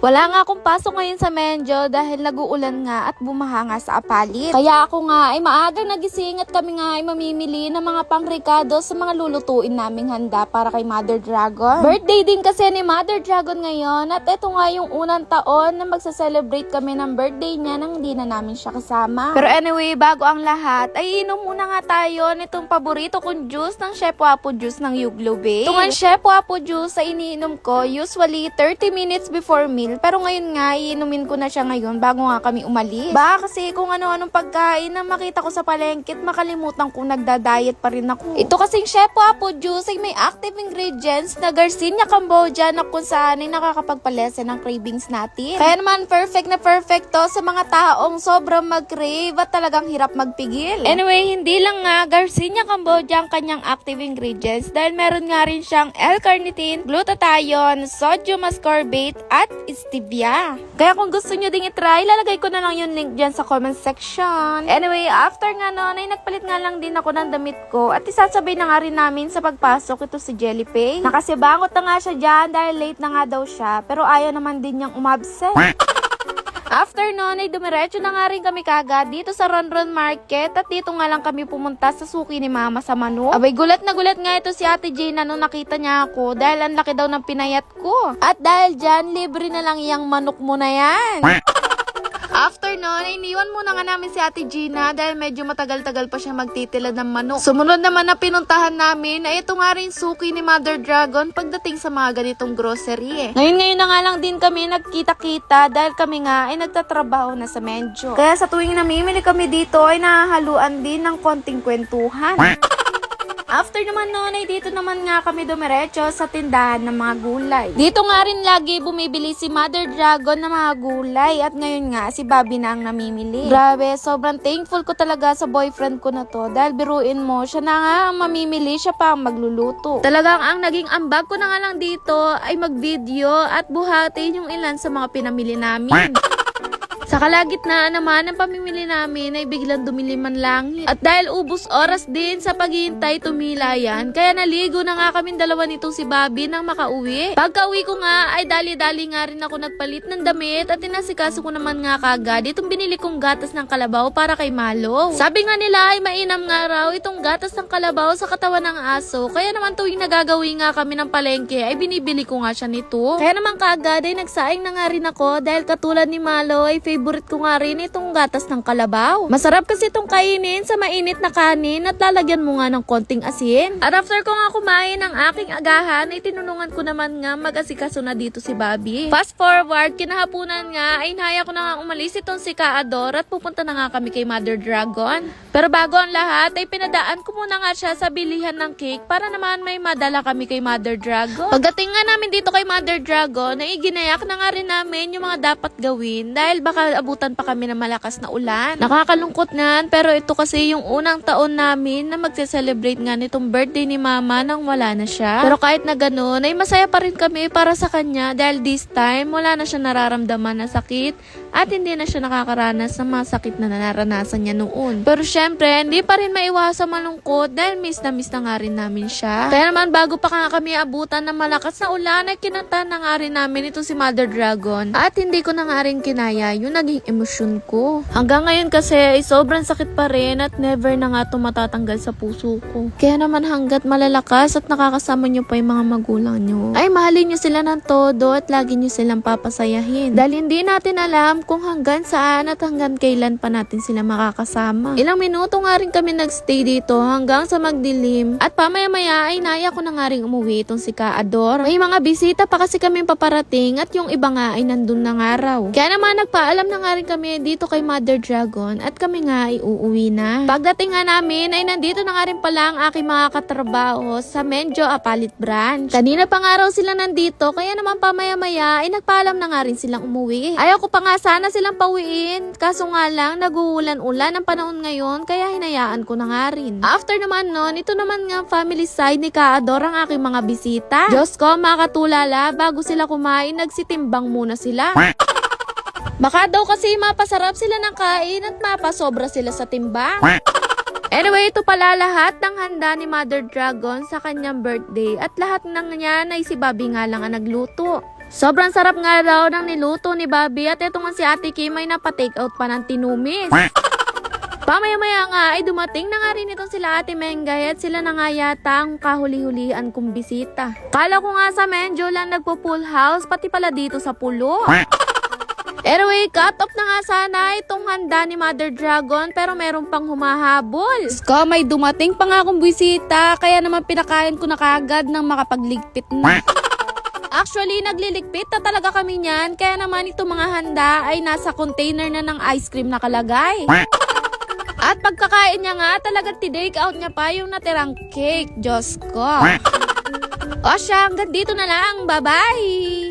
Wala nga akong pasok ngayon sa Menjo dahil nag-uulan nga at bumaha nga sa apalit. Kaya ako nga ay maagang nagising at kami nga ay mamimili ng mga pangrekado sa mga lulutuin naming handa para kay Mother Dragon. Birthday din kasi ni Mother Dragon ngayon at ito nga yung unang taon na magsa-celebrate kami ng birthday niya nang hindi na namin siya kasama. Pero anyway, bago ang lahat, ay inom muna nga tayo nitong paborito kong juice ng Chef Wapo Juice ng Yuglo Bay. Ito nga Chef Wapo Juice sa iniinom ko usually 30 minutes before meal. Pero ngayon nga, iinumin ko na siya ngayon bago nga kami umalis. Baka kasi kung ano-anong pagkain na makita ko sa palengke, makalimutan kung nagda-diet pa rin ako. Ito kasing Chef Wapo Juice ay may active ingredients na Garcinia Cambogia na kung saan ay nakakapagpalesen ng cravings natin. Kaya naman perfect na perfect to sa mga taong sobrang mag-crave at talagang hirap magpigil. Anyway, hindi lang nga Garcinia Cambogia ang kanyang active ingredients dahil meron nga rin siyang L-carnitine, glutathione, sodium ascorbate at stevia. Kaya kung gusto nyo ding itry, lalagay ko na lang yung link dyan sa comment section. Anyway, after nga noon ay nagpalit nga lang din ako ng damit ko at isasabay na nga rin namin sa pagpasok ito si Jellypay. Nakasibangot na nga siya dyan dahil late na nga daw siya pero ayaw naman din niyang umabsent. After noon ay dumiretso na nga rin kami kagad dito sa Ronron Market at dito nga lang kami pumunta sa suki ni Mama sa manok. Abay gulat na gulat nga ito si Ate Gina nung nakita niya ako dahil ang laki daw ng pinayat ko. At dahil dyan, libre na lang yung manok mo na yan. After noon, ay iniwan muna nga namin si Ate Gina dahil medyo matagal-tagal pa siya magtitilad ng manok. Sumunod naman na pinuntahan namin ay ito nga rin suki ni Mother Dragon pagdating sa mga ganitong grocery. Ngayon na nga lang din kami nagkita-kita dahil kami nga ay nagtatrabaho na sa Menjo. Kaya sa tuwing namimili kami dito ay nahahaluan din ng konting kwentuhan. After naman noon ay dito naman nga kami dumiretso sa tindahan ng mga gulay. Dito nga rin lagi bumibili si Mother Dragon ng mga gulay at ngayon nga si Bobby na ang namimili. Grabe, sobrang thankful ko talaga sa boyfriend ko na to dahil biruin mo, siya na nga ang mamimili, siya pa ang magluluto. Talagang ang naging ambag ko na nga lang dito ay mag-video at buhatin yung ilan sa mga pinamili namin. Sa kalagitnaan naman ng pamimili namin ay biglang dumiliman langit. At dahil ubos oras din sa paghihintay tumila yan, kaya naligo na nga kami dalawa nitong si Bobby nang makauwi. Pagka-uwi ko nga ay dali-dali nga rin ako nagpalit ng damit at tinasikaso ko naman nga kagad itong binili kong gatas ng kalabaw para kay Malo. Sabi nga nila ay mainam nga raw itong gatas ng kalabaw sa katawan ng aso, kaya naman tuwing nagagawi nga kami ng palengke ay binibili ko nga siya nito. Kaya naman kagad ay nagsaing na nga rin ako dahil katulad ni Malo ay favorite ko nga rin itong gatas ng kalabaw. Masarap kasi itong kainin sa mainit na kanin at lalagyan mo nga ng konting asin. At after ko nga kumain ng aking agahan, ay tinunungan ko naman nga mag-asikaso na dito si Bobby. Fast forward, kinahapunan nga ay nahaya ko na nga umalis itong si Kaador at pupunta na nga kami kay Mother Dragon. Pero bago ang lahat ay pinadaan ko muna nga siya sa bilihan ng cake para naman may madala kami kay Mother Dragon. Pagdating nga namin dito kay Mother Dragon ay iginayak na nga rin namin yung mga dapat gawin dahil baka abutan pa kami ng malakas na ulan. Nakakalungkot nga, pero ito kasi yung unang taon namin na magse-celebrate nga nitong birthday ni Mama nang wala na siya. Pero kahit na ganoon, ay masaya pa rin kami para sa kanya dahil this time wala na siya nararamdaman na sakit at hindi na siya nakakaranas ng mga sakit na naranasan niya noon. Pero syempre, hindi pa rin maiwasan malungkot dahil miss na nga rin namin siya. Kaya naman bago pa nga kami abutan ng malakas na ulan ay kinanta na nga rin namin ito si Mother Dragon at hindi ko na nga rin kinaya yung naging emosyon ko. Hanggang ngayon kasi ay sobrang sakit pa rin at never na nga ito matatanggal sa puso ko. Kaya naman hanggat malalakas at nakakasama nyo pa yung mga magulang nyo, ay mahalin nyo sila ng todo at lagi nyo silang papasayahin. Dahil hindi natin alam kung hanggang saan at hanggang kailan pa natin sila makakasama. Ilang minuto nga rin kami nagstay dito hanggang sa magdilim at pamaya-maya ay naya ko na nga rin umuwi itong si Kaador. May mga bisita pa kasi kami paparating at yung iba nga ay nandun na nga raw. Kaya naman nagpaalam na nga rin kami dito kay Mother Dragon at kami nga ay uuwi na. Pagdating nga namin ay nandito na nga rin pala ang aking mga katrabaho sa Menjo Apalit Branch. Kanina pa nga raw sila nandito kaya naman pamaya-maya ay nagpaalam na nga rin silang umuwi. Ayaw ko pa nga sana silang pauwiin kaso nga lang nag-uulan-ulan ang panahon ngayon kaya hinayaan ko na nga rin. After naman nun, ito naman nga family side ni Kaador ang aking mga bisita. Diyos ko, makatulala, bago sila kumain nagsitimbang muna sila. Baka daw kasi mapasarap sila ng kain at mapasobra sila sa timbang. Anyway, ito pala lahat ng handa ni Mother Dragon sa kanyang birthday at lahat ng yan ay si Bobby nga lang ang nagluto. Sobrang sarap nga raw ng niluto ni Bobby at eto nga si Ate Kim ay napa-take out pa ng tinumis. Pamaya-maya nga ay dumating na nga rin itong sila Ate Mengay at sila na nga yata ang kahuli-hulian kong bisita. Kala ko nga sa Menjo lang nagpo-full house, pati pala dito sa pulo. Anyway, cut off na nga sana itong handa ni Mother Dragon pero meron pang humahabol. Ska, may dumating pa nga akong bisita kaya naman pinakain ko na kagad ng makapagligpit na. Actually, nagliligpit na talaga kami niyan kaya naman itong mga handa ay nasa container na ng ice cream nakalagay. At pagkakain niya nga, talagang tinake out niya pa yung natirang cake. Diyos ko. O siya, hanggang dito na lang. Bye-bye!